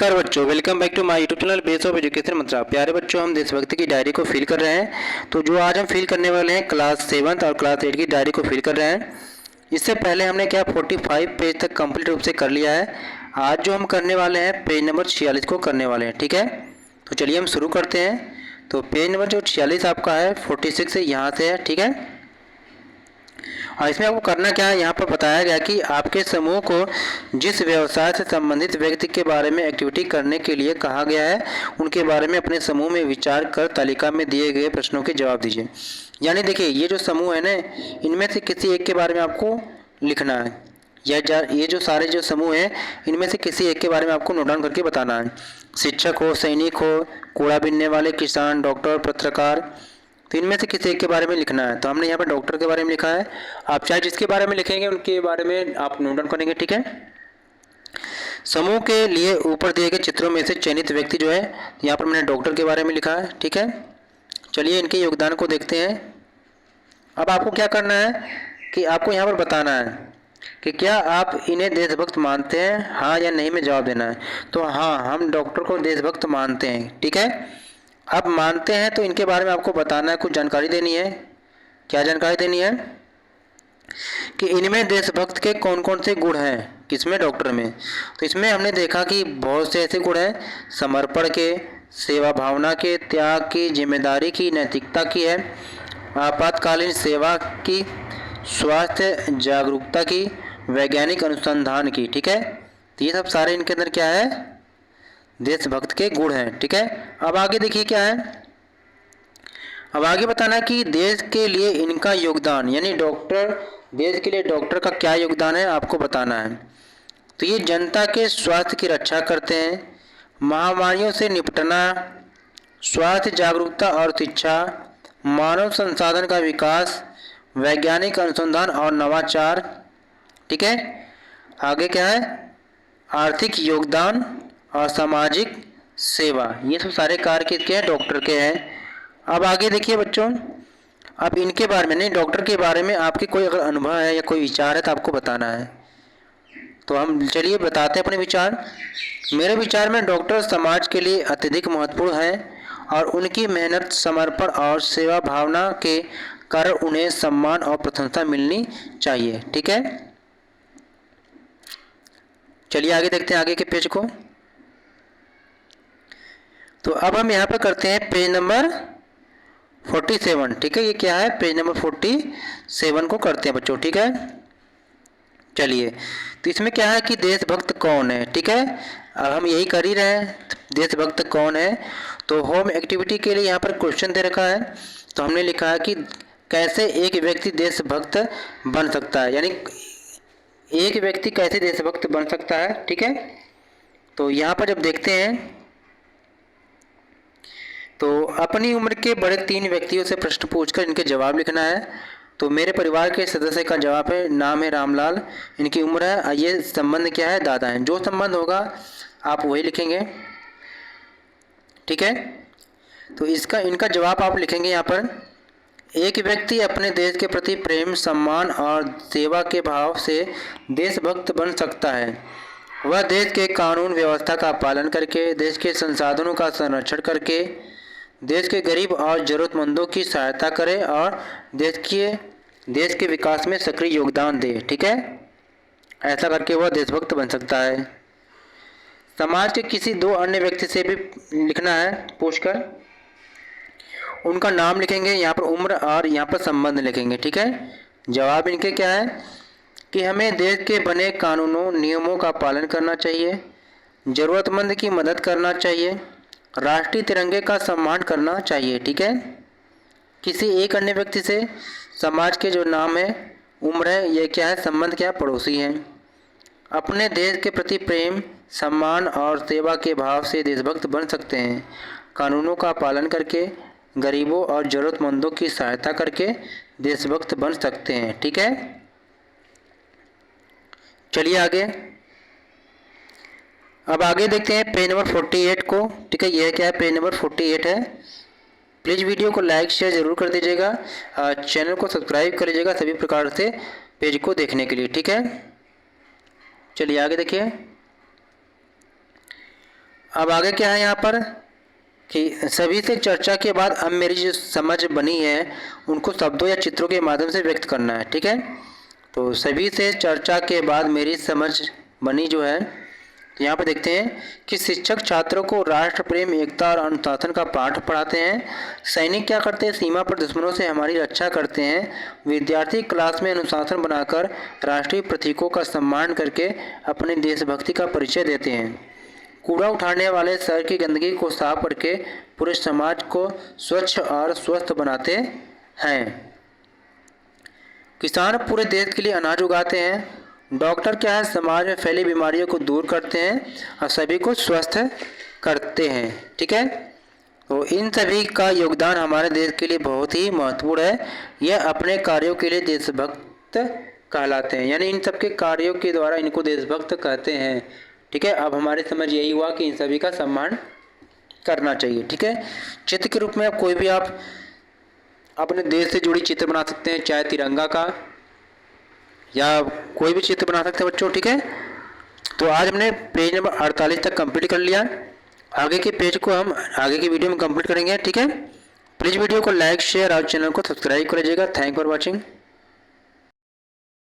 नमस्कार बच्चों, welcome back to my YouTube channel base of education mantra. प्यारे बच्चों, हम देशभक्ति की डायरी को फिल कर रहे हैं। तो जो आज हम फिल करने वाले हैं क्लास 7 और क्लास 8 की डायरी को फिल कर रहे हैं। इससे पहले हमने क्या 45 पेज तक कंप्लीट रूप से कर लिया है। आज जो हम करने वाले हैं पेज नंबर 46 को करने वाले हैं। ठीक है, तो चलिए हम शुरू करते हैं। तो पेज नंबर जो 46 आपका है 46 से यहाँ से है। ठीक है, और इसमें आपको करना क्या है, यहाँ पर बताया गया कि आपके समूह को जिस व्यवसाय से संबंधित व्यक्ति के बारे में एक्टिविटी करने के लिए कहा गया है उनके बारे में अपने समूह में विचार कर तालिका में दिए गए प्रश्नों के जवाब दीजिए। यानी देखिए, ये जो समूह है ना, इनमें से किसी एक के बारे में आपको लिखना है। ये जो सारे जो समूह हैं इनमें से किसी एक के बारे में आपको नोट डाउन करके बताना है। शिक्षक हो, सैनिक हो, कूड़ा बीनने वाले, किसान, डॉक्टर, पत्रकार, तो इनमें से किसी एक के बारे में लिखना है। तो हमने यहाँ पर डॉक्टर के बारे में लिखा है। आप चाहे जिसके बारे में लिखेंगे उनके बारे में आप नोट डाउन करेंगे। ठीक है, समूह के लिए ऊपर दिए गए चित्रों में से चयनित व्यक्ति जो है, यहाँ पर मैंने डॉक्टर के बारे में लिखा है। ठीक है, चलिए इनके योगदान को देखते हैं। अब आपको क्या करना है कि आपको यहाँ पर बताना है कि क्या आप इन्हें देशभक्त मानते हैं, हाँ या नहीं में जवाब देना है। तो हाँ, हम डॉक्टर को देशभक्त मानते हैं। ठीक है, अब मानते हैं तो इनके बारे में आपको बताना है, कुछ जानकारी देनी है। क्या जानकारी देनी है कि इनमें देशभक्त के कौन कौन से गुण हैं, किसमें, डॉक्टर में। तो इसमें हमने देखा कि बहुत से ऐसे गुण हैं, समर्पण के, सेवा भावना के, त्याग की, जिम्मेदारी की, नैतिकता की है, आपातकालीन सेवा की, स्वास्थ्य जागरूकता की, वैज्ञानिक अनुसंधान की। ठीक है, तो ये सब सारे इनके अंदर क्या है, देशभक्त के गुण हैं। ठीक है, अब आगे देखिए क्या है। अब आगे बताना है कि देश के लिए इनका योगदान, यानी डॉक्टर, देश के लिए डॉक्टर का क्या योगदान है आपको बताना है। तो ये जनता के स्वास्थ्य की रक्षा करते हैं, महामारियों से निपटना, स्वास्थ्य जागरूकता और शिक्षा, मानव संसाधन का विकास, वैज्ञानिक अनुसंधान और नवाचार। ठीक है, आगे क्या है, आर्थिक योगदान और सामाजिक सेवा। ये सब सारे कार्य किसके हैं, डॉक्टर के हैं। अब आगे देखिए बच्चों, अब इनके बारे में नहीं, डॉक्टर के बारे में आपके कोई अगर अनुभव है या कोई विचार है तो आपको बताना है। तो हम चलिए बताते हैं अपने विचार। मेरे विचार में डॉक्टर समाज के लिए अत्यधिक महत्वपूर्ण हैं और उनकी मेहनत, समर्पण और सेवा भावना के कारण उन्हें सम्मान और प्रशंसा मिलनी चाहिए। ठीक है, चलिए आगे देखते हैं आगे के पेज को। तो अब हम यहाँ पर करते हैं पेज नंबर 47। ठीक है, ये क्या है, पेज नंबर 47 को करते हैं बच्चों। ठीक है, चलिए, तो इसमें क्या है कि देशभक्त कौन है। ठीक है, अब हम यही कर ही रहे हैं, देशभक्त कौन है। तो होम एक्टिविटी के लिए यहाँ पर क्वेश्चन दे रखा है। तो हमने लिखा है कि कैसे एक व्यक्ति देशभक्त बन सकता है, यानी एक व्यक्ति कैसे देशभक्त बन सकता है। ठीक है, तो यहाँ पर जब देखते हैं तो अपनी उम्र के बड़े 3 व्यक्तियों से प्रश्न पूछकर इनके जवाब लिखना है। तो मेरे परिवार के सदस्य का जवाब है, नाम है रामलाल, इनकी उम्र है, ये संबंध क्या है, दादा हैं। जो संबंध होगा आप वही लिखेंगे। ठीक है, तो इनका जवाब आप लिखेंगे यहाँ पर। एक व्यक्ति अपने देश के प्रति प्रेम, सम्मान और सेवा के भाव से देशभक्त बन सकता है। वह देश के कानून व्यवस्था का पालन करके, देश के संसाधनों का संरक्षण करके, देश के गरीब और ज़रूरतमंदों की सहायता करे और देश के विकास में सक्रिय योगदान दे। ठीक है, ऐसा करके वह देशभक्त बन सकता है। समाज के किसी 2 अन्य व्यक्ति से भी लिखना है पूछकर, उनका नाम लिखेंगे, यहाँ पर उम्र और यहाँ पर संबंध लिखेंगे। ठीक है, जवाब इनके क्या है कि हमें देश के बने कानूनों, नियमों का पालन करना चाहिए, ज़रूरतमंद की मदद करना चाहिए, राष्ट्रीय तिरंगे का सम्मान करना चाहिए। ठीक है, किसी एक अन्य व्यक्ति से समाज के जो नाम है, उम्र है, ये क्या है, संबंध क्या है, पड़ोसी हैं। अपने देश के प्रति प्रेम, सम्मान और सेवा के भाव से देशभक्त बन सकते हैं, कानूनों का पालन करके, गरीबों और ज़रूरतमंदों की सहायता करके देशभक्त बन सकते हैं। ठीक है, चलिए आगे। अब आगे देखते हैं पेज नंबर 48 को। ठीक है, यह क्या है, पेज नंबर 48 है। प्लीज़ वीडियो को लाइक शेयर ज़रूर कर दीजिएगा, चैनल को सब्सक्राइब कर लीजिएगा सभी प्रकार से पेज को देखने के लिए। ठीक है, चलिए आगे देखिए। अब आगे क्या है यहाँ पर कि सभी से चर्चा के बाद अब मेरी जो समझ बनी है उनको शब्दों या चित्रों के माध्यम से व्यक्त करना है। ठीक है, तो सभी से चर्चा के बाद मेरी समझ बनी जो है, तो यहाँ पर देखते हैं कि शिक्षक छात्रों को राष्ट्र प्रेम, एकता और अनुशासन का पाठ पढ़ाते हैं। सैनिक क्या करते हैं, सीमा पर दुश्मनों से हमारी रक्षा करते हैं। विद्यार्थी क्लास में अनुशासन बनाकर राष्ट्रीय प्रतीकों का सम्मान करके अपनी देशभक्ति का परिचय देते हैं। कूड़ा उठाने वाले शहर की गंदगी को साफ करके पूरे समाज को स्वच्छ और स्वस्थ बनाते हैं। किसान पूरे देश के लिए अनाज उगाते हैं। डॉक्टर क्या है, समाज में फैली बीमारियों को दूर करते हैं और सभी को स्वस्थ करते हैं। ठीक है, तो इन सभी का योगदान हमारे देश के लिए बहुत ही महत्वपूर्ण है। यह अपने कार्यों के लिए देशभक्त कहलाते हैं, यानी इन सबके कार्यों के द्वारा इनको देशभक्त कहते हैं। ठीक है, अब हमारी समझ यही हुआ कि इन सभी का सम्मान करना चाहिए। ठीक है, चित्र के रूप में अब कोई भी आप अपने देश से जुड़ी चित्र बना सकते हैं, चाहे तिरंगा का या कोई भी चित्र बना सकते हैं बच्चों। ठीक है, तो आज हमने पेज नंबर 48 तक कंप्लीट कर लिया। आगे के पेज को हम आगे की वीडियो में कंप्लीट करेंगे। ठीक है, प्लीज़ वीडियो को लाइक, शेयर और चैनल को सब्सक्राइब कर लीजिएगा। Thank for watching.